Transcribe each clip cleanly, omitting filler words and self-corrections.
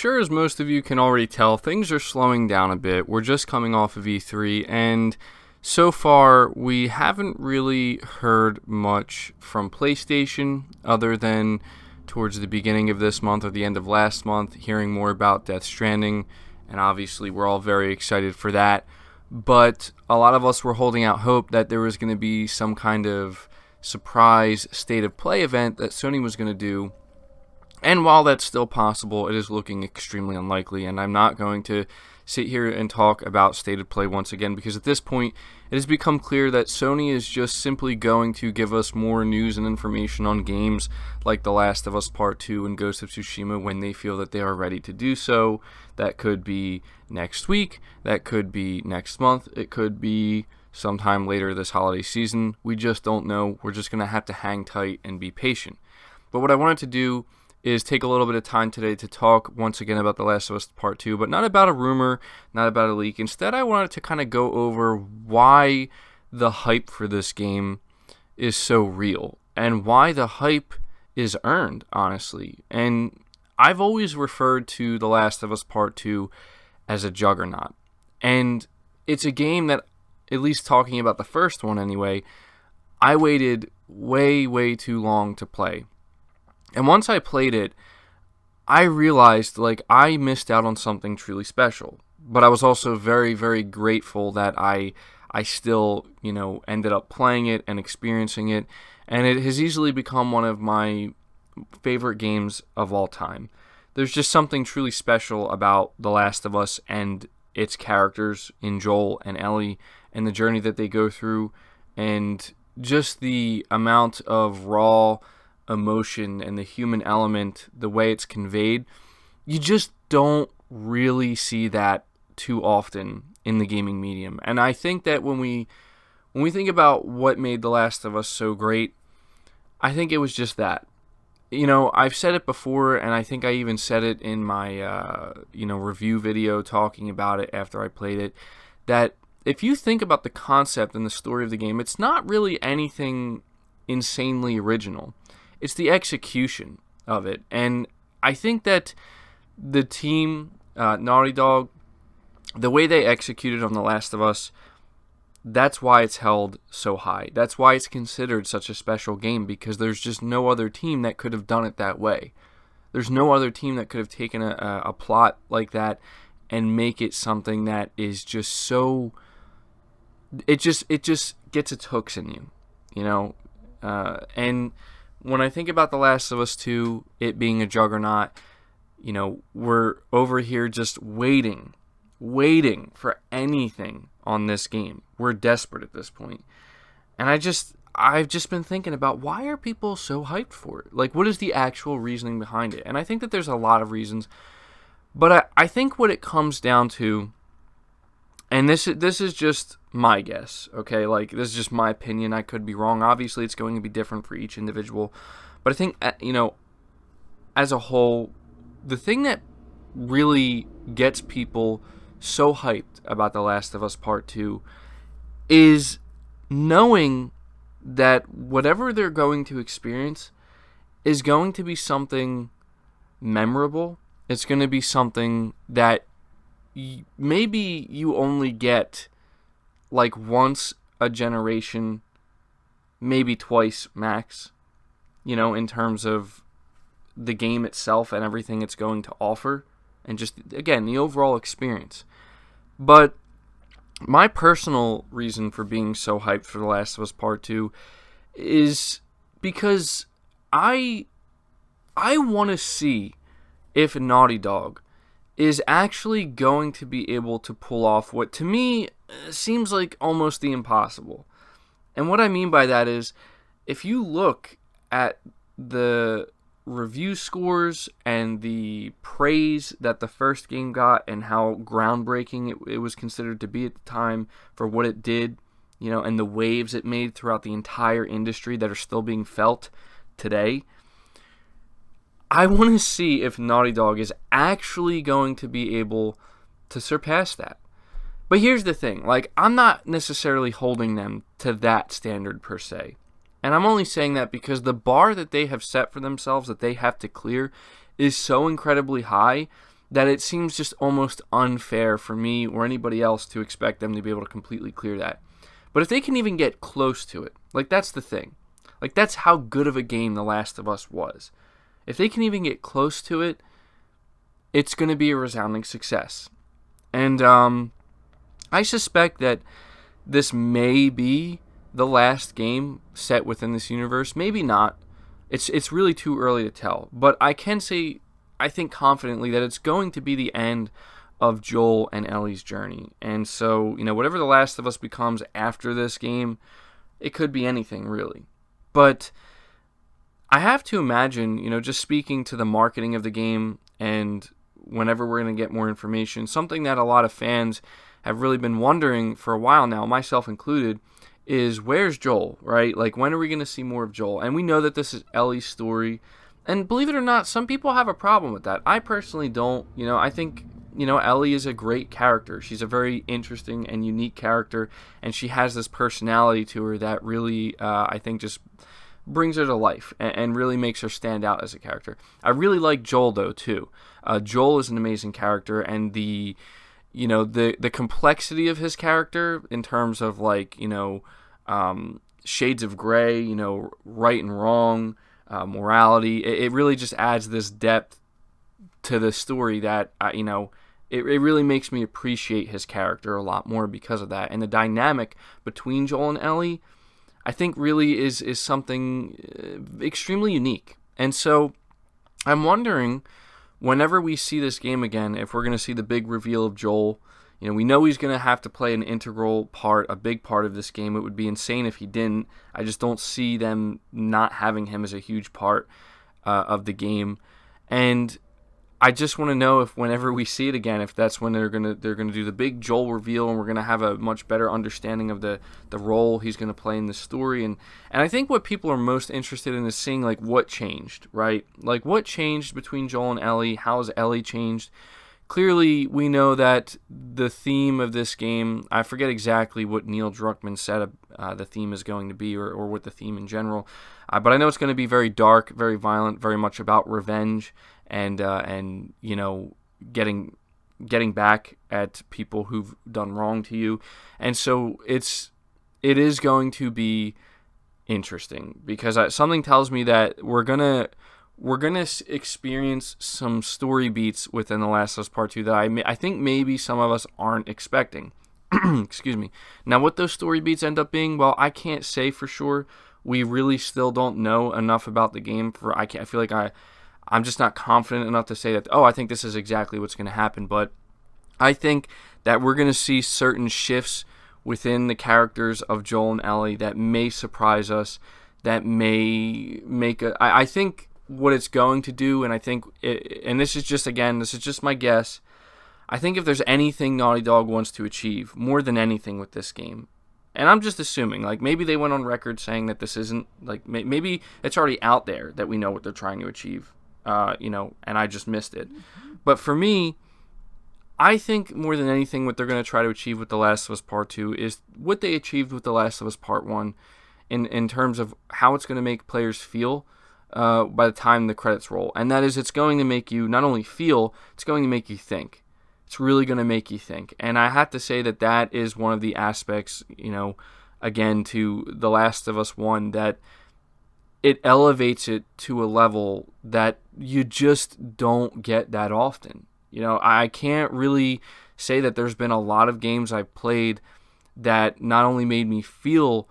sure as most of you can already tell, things are slowing down a bit. We're just coming off of E3, and so far we haven't really heard much from PlayStation other than towards the beginning of this month or the end of last month, hearing more about Death Stranding, and obviously we're all very excited for that. But a lot of us were holding out hope that there was going to be some kind of surprise state of play event that Sony was going to do. And while that's still possible, it is looking extremely unlikely, and I'm not going to sit here and talk about State of Play once again, because at this point, it has become clear that Sony is just simply going to give us more news and information on games like The Last of Us Part 2 and Ghost of Tsushima when they feel that they are ready to do so. That could be next week, that could be next month, it could be sometime later this holiday season. We just don't know. We're just going to have to hang tight and be patient. But what I wanted to do is take a little bit of time today to talk once again about The Last of Us Part 2, but not about a rumor, not about a leak. Instead, I wanted to kind of go over why the hype for this game is so real and why the hype is earned, honestly. And I've always referred to The Last of Us Part 2 as a juggernaut. And it's a game that, at least talking about the first one anyway, I waited way too long to play. And once I played it, I realized, I missed out on something truly special. But I was also very grateful that I still, ended up playing it and experiencing it. And it has easily become one of my favorite games of all time. There's just something truly special about The Last of Us and its characters in Joel and Ellie and the journey that they go through, and just the amount of raw emotion and the human element, the way it's conveyed. You just don't really see that too often in the gaming medium. And I think that when we think about what made The Last of Us so great, I think it was just that. I've said it before, and I think I even said it in my review video talking about it after I played it, that if you think about the concept and the story of the game, it's not really anything insanely original. It's the execution of it. And I think that the team, Naughty Dog, the way they executed on The Last of Us, that's why it's held so high. That's why it's considered such a special game, because there's just no other team that could have done it that way. There's no other team that could have taken a plot like that and make it something that is just so... It just gets its hooks in you, and when I think about The Last of Us 2, it being a juggernaut, we're over here just waiting for anything on this game. We're desperate at this point. And I've just been thinking about, why are people so hyped for it? What is the actual reasoning behind it? And I think that there's a lot of reasons. But I think what it comes down to, and this is just my guess, okay? This is just my opinion. I could be wrong. Obviously, it's going to be different for each individual. But I think, as a whole, the thing that really gets people so hyped about The Last of Us Part 2 is knowing that whatever they're going to experience is going to be something memorable. It's going to be something that maybe you only get once a generation, maybe twice max, in terms of the game itself and everything it's going to offer, and just, again, the overall experience. But my personal reason for being so hyped for The Last of Us Part 2 is because I want to see if Naughty Dog is actually going to be able to pull off what, to me, seems like almost the impossible. And what I mean by that is, if you look at the review scores and the praise that the first game got and how groundbreaking it was considered to be at the time for what it did, and the waves it made throughout the entire industry that are still being felt today, I want to see if Naughty Dog is actually going to be able to surpass that. But here's the thing, I'm not necessarily holding them to that standard per se. And I'm only saying that because the bar that they have set for themselves that they have to clear is so incredibly high that it seems just almost unfair for me or anybody else to expect them to be able to completely clear that. But if they can even get close to it, like, that's the thing. Like, that's how good of a game The Last of Us was. If they can even get close to it, it's going to be a resounding success. And I suspect that this may be the last game set within this universe. Maybe not. It's really too early to tell. But I can say, I think confidently, that it's going to be the end of Joel and Ellie's journey. And so, whatever The Last of Us becomes after this game, it could be anything, really. But I have to imagine, just speaking to the marketing of the game, and whenever we're going to get more information, something that a lot of fans have really been wondering for a while now, myself included, is where's Joel, right? Like, when are we going to see more of Joel? And we know that this is Ellie's story. And believe it or not, some people have a problem with that. I personally don't. I think, Ellie is a great character. She's a very interesting and unique character, and she has this personality to her that really, I think, just brings her to life and really makes her stand out as a character. I really like Joel, though, too. Joel is an amazing character, and the complexity of his character in terms of, like, shades of gray, right and wrong, morality, it really just adds this depth to the story that, it really makes me appreciate his character a lot more because of that. And the dynamic between Joel and Ellie, I think, really is something extremely unique. And so I'm wondering, whenever we see this game again, if we're going to see the big reveal of Joel. We know he's going to have to play an integral part, a big part of this game. It would be insane if he didn't. I just don't see them not having him as a huge part of the game. And I just want to know if whenever we see it again, if that's when they're gonna do the big Joel reveal, and we're gonna have a much better understanding of the role he's gonna play in the story. And I think what people are most interested in is seeing, like, what changed, right? Like, what changed between Joel and Ellie? How has Ellie changed? Clearly, we know that the theme of this game, I forget exactly what Neil Druckmann said the theme is going to be, or what the theme in general, but I know it's going to be very dark, very violent, very much about revenge, and getting back at people who've done wrong to you. And so it is going to be interesting, because something tells me that we're gonna experience some story beats within The Last of Us Part 2 that I think maybe some of us aren't expecting. Excuse me. Now, what those story beats end up being, well, I can't say for sure. We really still don't know enough about the game I feel like I'm just not confident enough to say that, I think this is exactly what's going to happen. But I think that we're going to see certain shifts within the characters of Joel and Ellie that may surprise us, that may make I think what it's going to do, and I think and this is just my guess, I think if there's anything Naughty Dog wants to achieve more than anything with this game, and I'm just assuming, like, maybe they went on record saying that this isn't, like, maybe it's already out there that we know what they're trying to achieve, and I just missed it. But for me, I think more than anything what they're going to try to achieve with The Last of Us Part 2 is what they achieved with The Last of Us Part 1 in terms of how it's going to make players feel by the time the credits roll. And that is, it's going to make you not only feel, it's going to make you think. It's really going to make you think. And I have to say that is one of the aspects, again, to The Last of Us 1, that it elevates it to a level that you just don't get that often. I can't really say that there's been a lot of games I've played that not only made me feel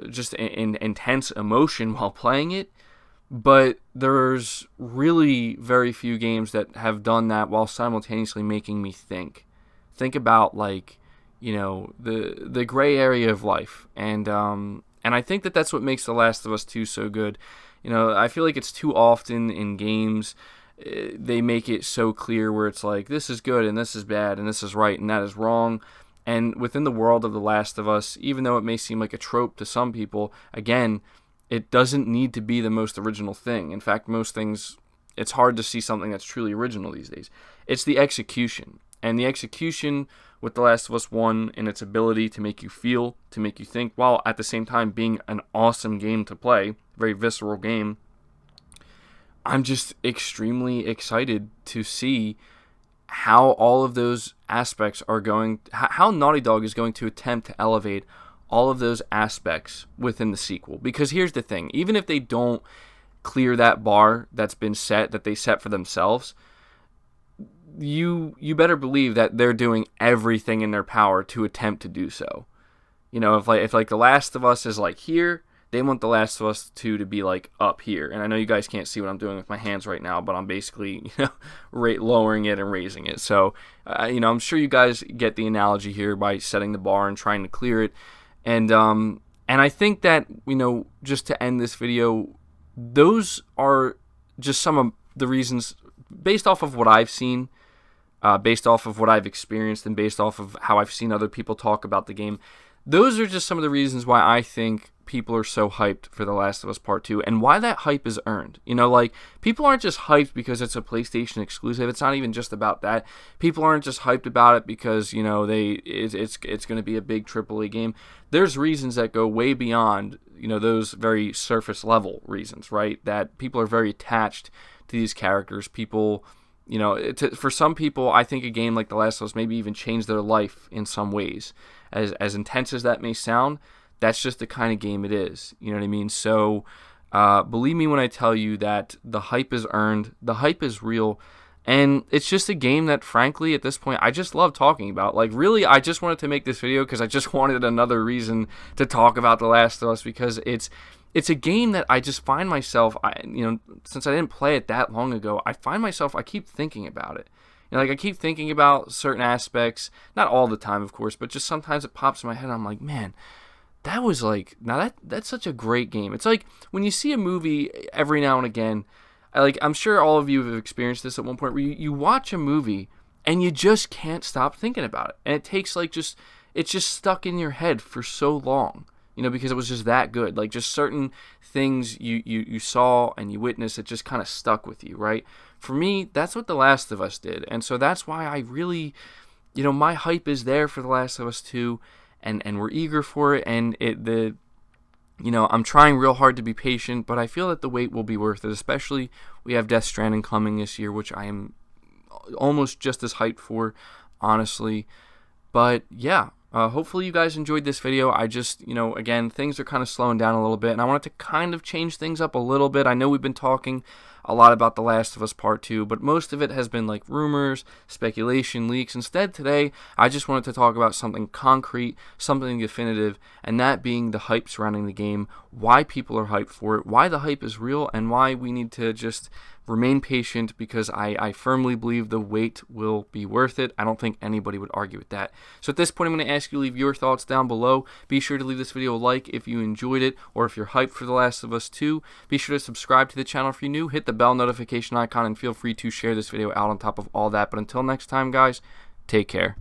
just an intense emotion while playing it, but there's really very few games that have done that while simultaneously making me think about, like, the gray area of life. And I think that that's what makes The Last of Us 2 so good. I feel like it's too often in games they make it so clear where it's like, this is good and this is bad and this is right and that is wrong. And within the world of The Last of Us, even though it may seem like a trope to some people, again, it doesn't need to be the most original thing. In fact, most things, it's hard to see something that's truly original these days. It's the execution. And the execution with The Last of Us 1 and its ability to make you feel, to make you think, while at the same time being an awesome game to play, very visceral game, I'm just extremely excited to see how all of those aspects are going, how Naughty Dog is going to attempt to elevate all of those aspects within the sequel. Because here's the thing, even if they don't clear that bar that's been set, that they set for themselves, you better believe that they're doing everything in their power to attempt to do so. You know, if The Last of Us is like here, they want The Last of Us 2 to be like up here. And I know you guys can't see what I'm doing with my hands right now, but I'm basically, lowering it and raising it. So, I'm sure you guys get the analogy here by setting the bar and trying to clear it. And I think that, just to end this video, those are just some of the reasons, based off of what I've seen, based off of what I've experienced, and based off of how I've seen other people talk about the game. Those are just some of the reasons why I think people are so hyped for The Last of Us Part 2, and why that hype is earned. People aren't just hyped because it's a PlayStation exclusive. It's not even just about that. People aren't just hyped about it because, it's going to be a big AAA game. There's reasons that go way beyond, those very surface level reasons, right? That people are very attached to these characters. People, for some people, I think a game like The Last of Us maybe even changed their life in some ways. As intense as that may sound, that's just the kind of game it is. You know what I mean? So, believe me when I tell you that the hype is earned, the hype is real, and it's just a game that, frankly, at this point, I just love talking about. Really, I just wanted to make this video because I just wanted another reason to talk about The Last of Us, because it's a game that I just find myself, since I didn't play it that long ago, I keep thinking about it. I keep thinking about certain aspects, not all the time, of course, but just sometimes it pops in my head. I'm like, man, that was that's such a great game. It's like when you see a movie every now and again, I'm sure all of you have experienced this at one point, where you watch a movie and you just can't stop thinking about it. And it takes it's just stuck in your head for so long, because it was just that good. Just certain things you saw and you witnessed, it just kind of stuck with you, right? For me, that's what The Last of Us did. And so that's why I really, my hype is there for The Last of Us 2, and we're eager for it. And I'm trying real hard to be patient, but I feel that the wait will be worth it, especially we have Death Stranding coming this year, which I am almost just as hyped for, honestly. But yeah, hopefully you guys enjoyed this video. I just, again, things are kind of slowing down a little bit, and I wanted to kind of change things up a little bit. I know we've been talking a lot about The Last of Us Part 2, but most of it has been rumors, speculation, leaks. Instead, today, I just wanted to talk about something concrete, something definitive, and that being the hype surrounding the game, why people are hyped for it, why the hype is real, and why we need to just remain patient, because I firmly believe the wait will be worth it. I don't think anybody would argue with that. So at this point, I'm going to ask you to leave your thoughts down below. Be sure to leave this video a like if you enjoyed it, or if you're hyped for The Last of Us 2. Be sure to subscribe to the channel if you're new. Hit the bell notification icon, and feel free to share this video out on top of all that. But until next time, guys, take care.